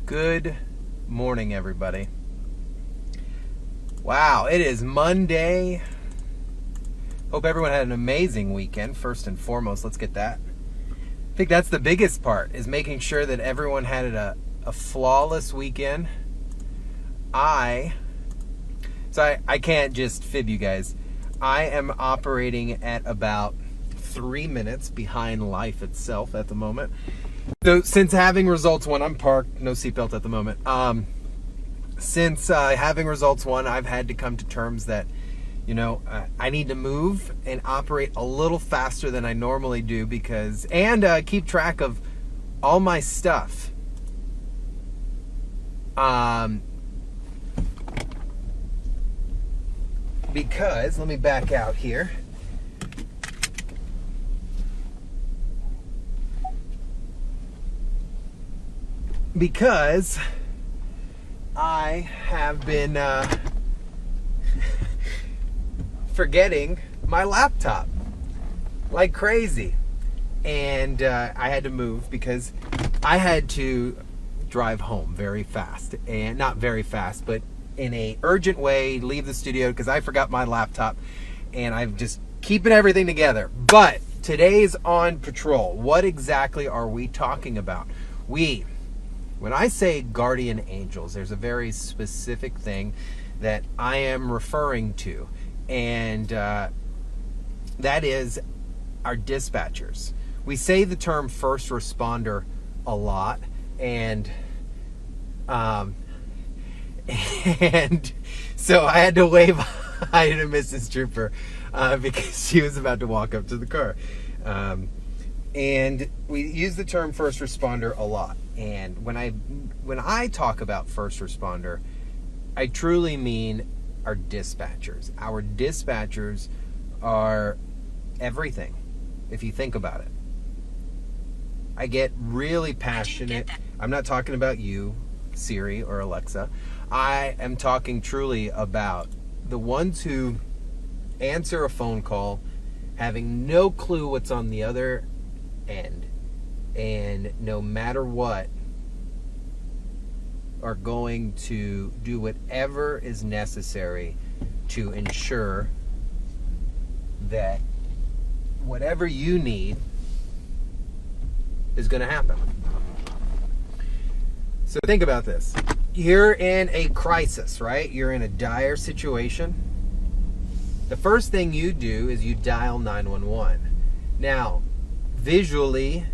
Good morning, everybody. Wow, it is Monday. Hope everyone had an amazing weekend. First and foremost, let's get that. I think that's the biggest part, is making sure that everyone had a flawless weekend. I can't just fib you guys. I am operating at about 3 minutes behind life itself at the moment. So since having results one, I'm parked, no seatbelt at the moment. Since having results one, I've had to come to terms that, I need to move and operate a little faster than I normally do and keep track of all my stuff. Because, let me back out here. Because I have been forgetting my laptop like crazy. And I had to move because I had to drive home very fast. And not very fast, but in a urgent way, leave the studio because I forgot my laptop. And I'm just keeping everything together. But today's On Patrol. What exactly are we talking about? When I say guardian angels, there's a very specific thing that I am referring to, and that is our dispatchers. We say the term first responder a lot, and so I had to wave hi to Mrs. Trooper because she was about to walk up to the car. And we use the term first responder a lot. And when I talk about first responder, I truly mean our dispatchers. Our dispatchers are everything, if you think about it. I get really passionate. I'm not talking about you, Siri or Alexa. I am talking truly about the ones who answer a phone call having no clue what's on the other end, and no matter what, are going to do whatever is necessary to ensure that whatever you need is going to happen. So think about this. You're in a crisis, right? You're in a dire situation. The first thing you do is you dial 911. Now, visually,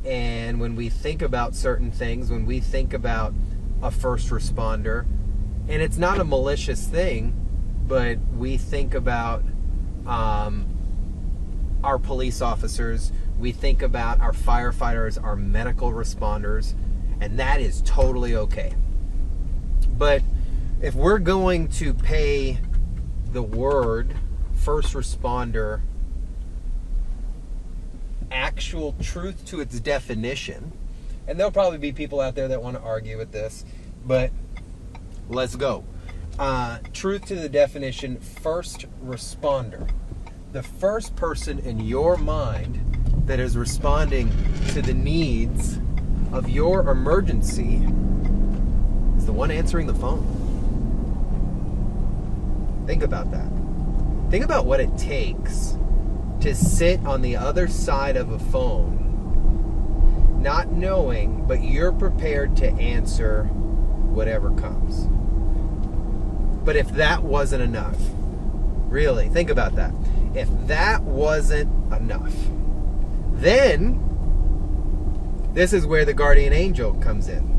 and when we think about certain things, when we think about a first responder, and it's not a malicious thing, but we think about our police officers, we think about our firefighters, our medical responders, and that is totally okay. But if we're going to pay the word first responder actual truth to its definition, and there'll probably be people out there that want to argue with this, but let's go. Truth to the definition, first responder. The first person in your mind that is responding to the needs of your emergency is the one answering the phone. Think about that. Think about what it takes to sit on the other side of a phone, not knowing, but you're prepared to answer whatever comes. But if that wasn't enough, really, think about that. If that wasn't enough, then this is where the guardian angel comes in.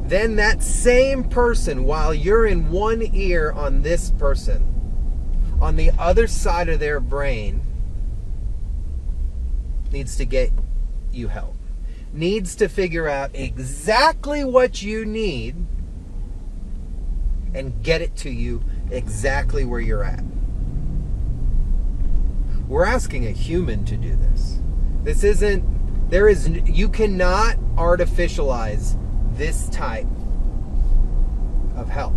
Then that same person, while you're in one ear on this person, on the other side of their brain, needs to get you help. Needs to figure out exactly what you need and get it to you exactly where you're at. We're asking a human to do this. You cannot artificialize this type of help.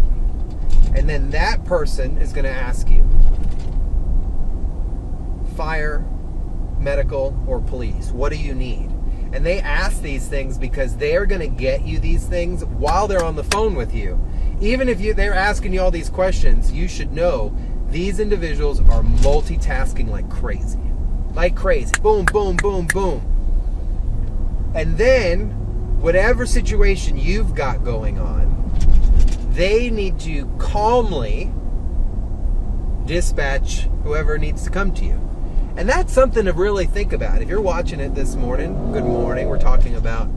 And then that person is going to ask you, fire, medical, or police, what do you need? And they ask these things because they're going to get you these things while they're on the phone with you. Even if they're asking you all these questions, you should know these individuals are multitasking like crazy. Like crazy. Boom, boom, boom, boom. And then, whatever situation you've got going on, they need to calmly dispatch whoever needs to come to you. And that's something to really think about. If you're watching it this morning, good morning. We're talking about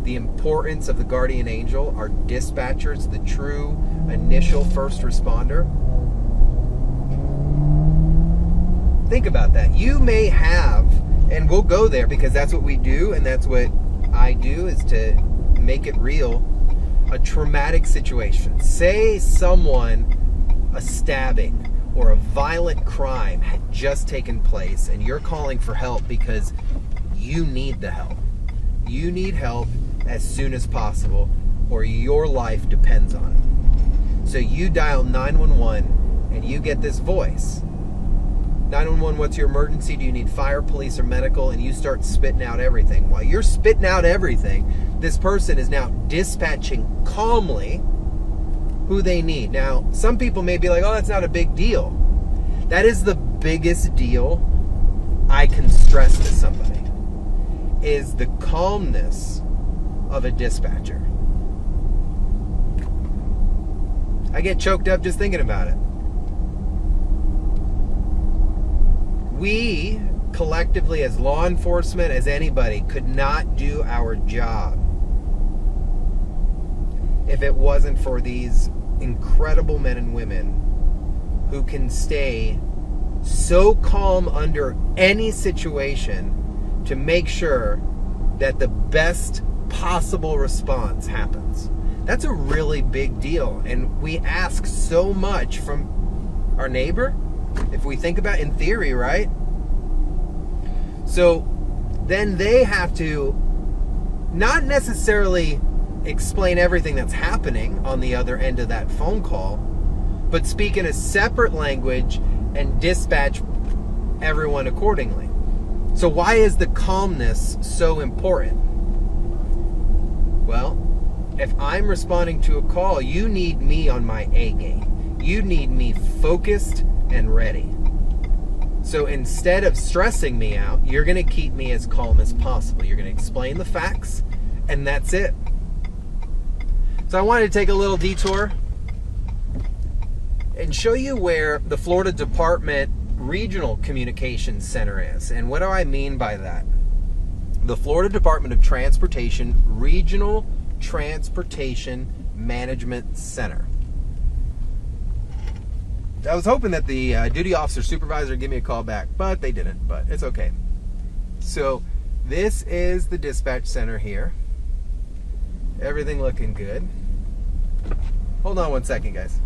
the importance of the guardian angel, our dispatchers, the true initial first responder. Think about that. You may have, and we'll go there because that's what we do, and that's what I do, is to make it real, a traumatic situation. Say someone, a stabbing or a violent crime had just taken place and you're calling for help because you need the help. You need help as soon as possible or your life depends on it. So you dial 911 and you get this voice. 911, what's your emergency? Do you need fire, police, or medical? And you start spitting out everything. While you're spitting out everything, this person is now dispatching calmly who they need. Now, some people may be like, oh, that's not a big deal. That is the biggest deal I can stress to somebody, is the calmness of a dispatcher. I get choked up just thinking about it. We, collectively, as law enforcement, as anybody, could not do our job if it wasn't for these incredible men and women who can stay so calm under any situation to make sure that the best possible response happens. That's a really big deal, and we ask so much from our neighbor, if we think about in theory, right? So then they have to not necessarily explain everything that's happening on the other end of that phone call, but speak in a separate language and dispatch everyone accordingly. So why is the calmness so important? Well, if I'm responding to a call, you need me on my A game. You need me focused and ready. So instead of stressing me out, you're going to keep me as calm as possible. You're going to explain the facts, and that's it. So I wanted to take a little detour and show you where the Florida Department Regional Communications Center is. And what do I mean by that? The Florida Department of Transportation Regional Transportation Management Center. I was hoping that the duty officer supervisor would give me a call back, but they didn't, but it's okay. So this is the dispatch center here. Everything looking good. Hold on one second, guys.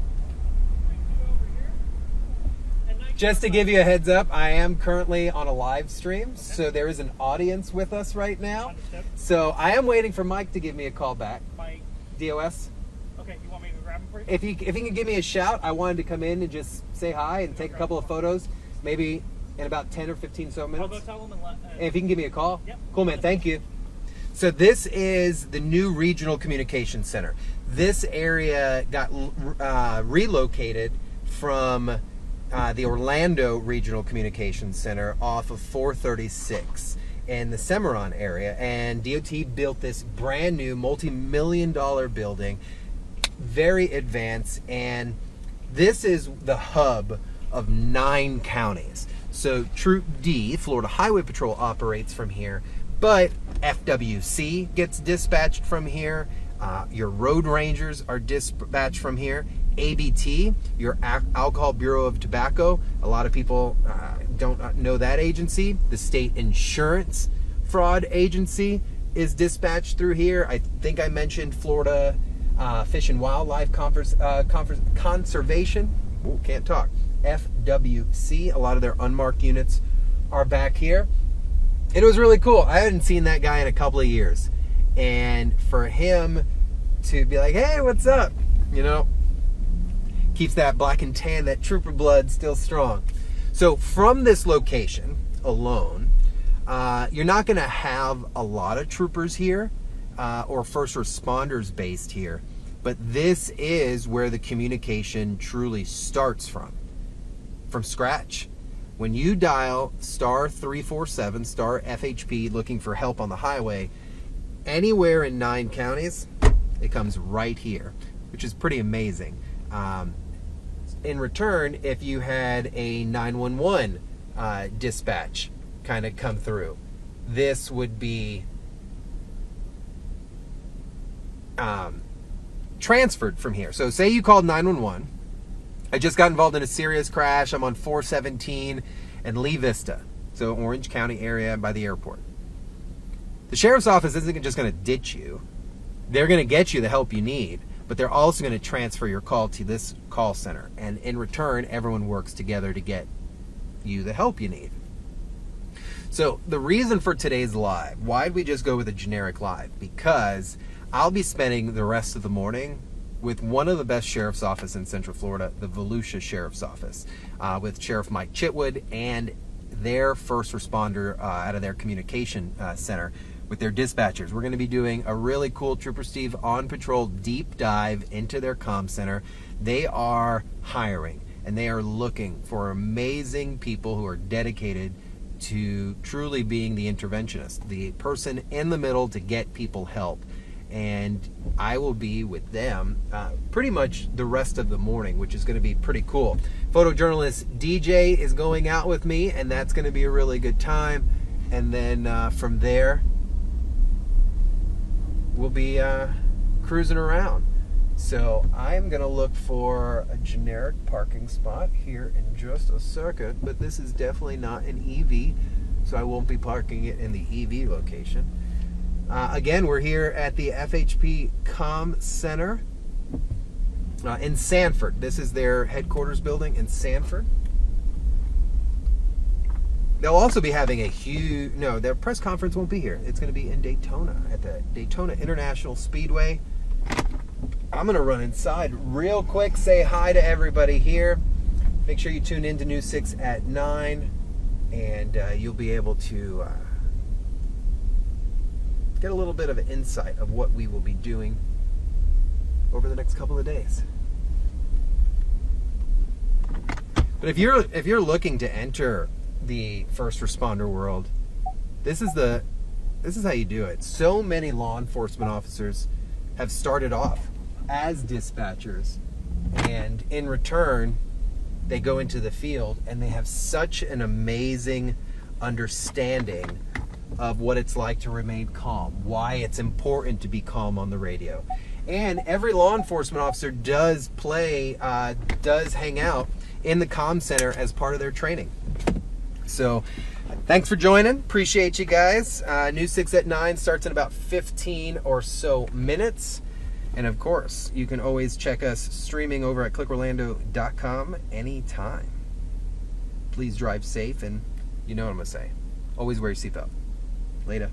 Just to give you a heads up, I am currently on a live stream, so there is an audience with us right now. So I am waiting for Mike to give me a call back. Mike. DOS. Okay, you want me to grab him for you? If he can give me a shout, I wanted to come in and just say hi and take a couple of photos, maybe in about 10 or 15 so minutes. I'll go tell him and let... If he can give me a call. Yep. Cool, man. Thank you. So this is the new Regional Communications Center. This area got relocated from the Orlando Regional Communications Center off of 436 in the Cimarron area. And DOT built this brand new multi-million-dollar building, very advanced, and this is the hub of 9 counties. So Troop D, Florida Highway Patrol, operates from here, but FWC gets dispatched from here. Your road rangers are dispatched from here. ABT, your Alcohol Bureau of Tobacco. A lot of people don't know that agency. The State Insurance Fraud Agency is dispatched through here. I think I mentioned Florida Fish and Wildlife Conservation. Ooh, can't talk. FWC. A lot of their unmarked units are back here. It was really cool. I hadn't seen that guy in a couple of years. And for him to be like, hey, what's up? You know, keeps that black and tan, that trooper blood still strong. So from this location alone, You're not going to have a lot of troopers here or first responders based here, but this is where the communication truly starts from scratch. When you dial star 347 star FHP looking for help on the highway, anywhere in 9 counties, it comes right here, which is pretty amazing. In return, if you had a 911 dispatch kind of come through, this would be transferred from here. So say you called 911. I just got involved in a serious crash. I'm on 417 and Lee Vista, so Orange County area by the airport. The sheriff's office isn't just going to ditch you. They're going to get you the help you need, but they're also going to transfer your call to this call center. And in return, everyone works together to get you the help you need. So the reason for today's live, why'd we just go with a generic live? Because I'll be spending the rest of the morning with one of the best sheriff's office in Central Florida, the Volusia Sheriff's Office, with Sheriff Mike Chitwood and their first responder out of their communication center with their dispatchers. We're going to be doing a really cool Trooper Steve on patrol deep dive into their comm center. They are hiring and they are looking for amazing people who are dedicated to truly being the interventionist, the person in the middle to get people help. And I will be with them pretty much the rest of the morning, which is going to be pretty cool. Photojournalist DJ is going out with me, and that's going to be a really good time. And then from there, we'll be cruising around. So I'm going to look for a generic parking spot here in just a second, but this is definitely not an EV, so I won't be parking it in the EV location. Again, we're here at the FHP Comm Center in Sanford. This is their headquarters building in Sanford. They'll also be having a huge, no, their press conference won't be here. It's going to be in Daytona at the Daytona International Speedway. I'm going to run inside real quick, say hi to everybody here. Make sure you tune in to News 6 at 9, and you'll be able to get a little bit of an insight of what we will be doing over the next couple of days. But if you're looking to enter the first responder world, this is how you do it. So many law enforcement officers have started off as dispatchers, and in return they go into the field and they have such an amazing understanding of what it's like to remain calm, why it's important to be calm on the radio. And every law enforcement officer does hang out in the comm center as part of their training. So thanks for joining. Appreciate you guys. News 6 at 9 starts in about 15 or so minutes. And of course, you can always check us streaming over at clickorlando.com anytime. Please drive safe, and you know what I'm going to say. Always wear your seatbelt. Later.